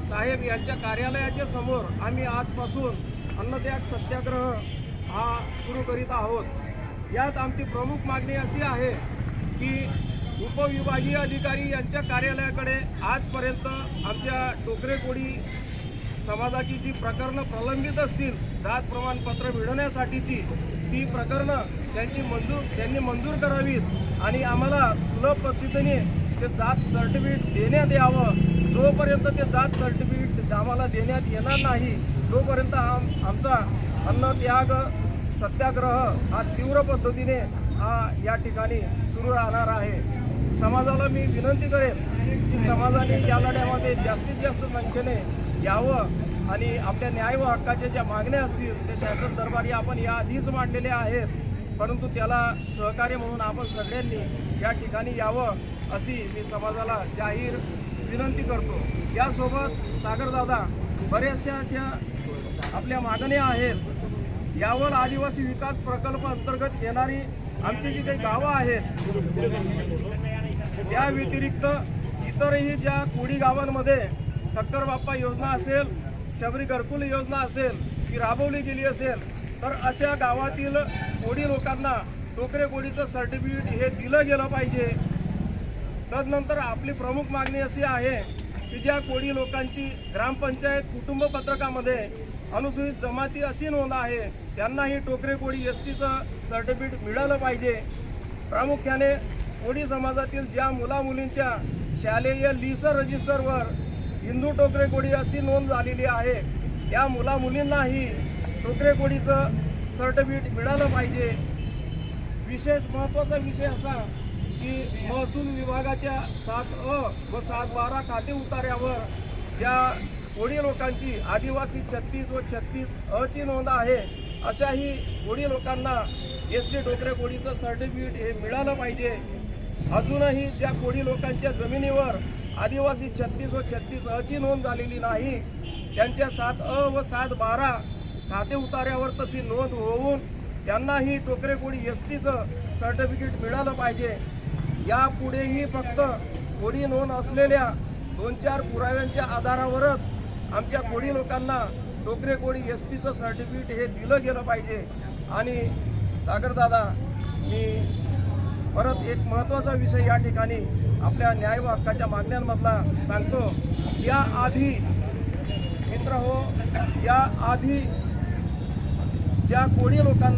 साहेब यांच्या कार्यालयाच्या समोर आम्ही आजपासून अन्नत्याग सत्याग्रह हा सुरू करीत आहोत। यात आमची प्रमुख मागणी अशी आहे की उपविभागीय अधिकारी यांच्या कार्यालयाकडे आजपर्यंत आमच्या टोकरे कोळी समाजाची जी प्रकरणं प्रलंबित असतील, जात प्रमाणपत्र मिळवण्यासाठीची ती प्रकरणं त्यांनी मंजूर करावीत आणि आम्हाला सुलभ पद्धतीने ते जात सर्टिफिकेट देण्यात यावं। जोपर्यंत ते जात सर्टिफिकेट आम्हाला देण्यात येणार नाही तोपर्यंत आमचा अन्नत्याग सत्याग्रह हा तीव्र पद्धतीने या ठिकाणी सुरू राहणार आहे। समाजाला मी विनंती करेन की समाजाने या लढ्यामध्ये जास्तीत जास्त संख्येने यावं आणि आपल्या न्याय व हक्काच्या ज्या मागण्या असतील ते शासन दरबारी आपण याआधीच मांडलेल्या आहेत, परंतु त्याला सहकार्य म्हणून आपण सगळ्यांनी या ठिकाणी यावं अशी मी समाजाला जाहीर विनंती करतो। यासोबत सागरदादा बऱ्याचशा अशा आपल्या मागण्या आहेत। यावर आदिवासी विकास प्रकल्प अंतर्गत येणारी आमची जी काही गावं आहेत त्या व्यतिरिक्त इतरही ज्या कोळी गावांमध्ये ठक्कर बाप्पा योजना असेल, शबरी घरकुल योजना असेल ती राबवली गेली असेल, तर अशा गावातील कोळी लोकांना टोकरे कोळीचं सर्टिफिकेट हे दिलं गेलं पाहिजे। तदनंतर आपली प्रमुख मागणी अशी आहे की ज्या कोळी लोकांची ग्रामपंचायत कुटुंब पत्रकामध्ये अनुसूचित जमाती अशी नोंद आहे त्यांनाही टोकरे कोळी एसटीचं सर्टिफिकेट मिळालं पाहिजे। प्रामुख्याने कोळी समाजातील ज्या मुलामुलींच्या शालेय लीस रजिस्टरवर हिंदू टोकरे कोळी अशी नोंद झालेली आहे त्या मुलामुलींनाही टोकरे कोळीचं सर्टिफिकेट मिळालं पाहिजे। विशेष महत्त्वाचा विषय असा की महसूल विभागाच्या 7अ व 7-12 खाते उतार्यावर ज्या कोळी लोकांची आदिवासी 36 व 36अ ची नोंद आहे अशाही कोळी लोकांना एसटी टोकरे कोळीचं सर्टिफिकेट हे मिळालं पाहिजे। अजूनही ज्या कोळी लोकांच्या जमिनीवर आदिवासी 36 व 36अ ची नोंद झालेली नाही त्यांच्या 7अ व 7-12 खाते उतार्यावर तशी नोंद होऊन त्यांनाही टोकरे कोळी एसटीचं सर्टिफिकेट मिळालं पाहिजे। यापुढेही फक्त कोळी नोंद असलेल्या 2-4 पुराव्यांच्या आधारावरच आमच्या कोळी लोकांना टोकरे कोळी एसटीचं सर्टिफिकेट हे दिलं गेलं पाहिजे। आणि सागरदादा, मी परत एक महत्त्वाचा विषय या ठिकाणी आपल्या न्याय व हक्काच्या मागण्यांमधला सांगतो। याआधी मित्र हो, याआधी ज्या कोळी लोकांना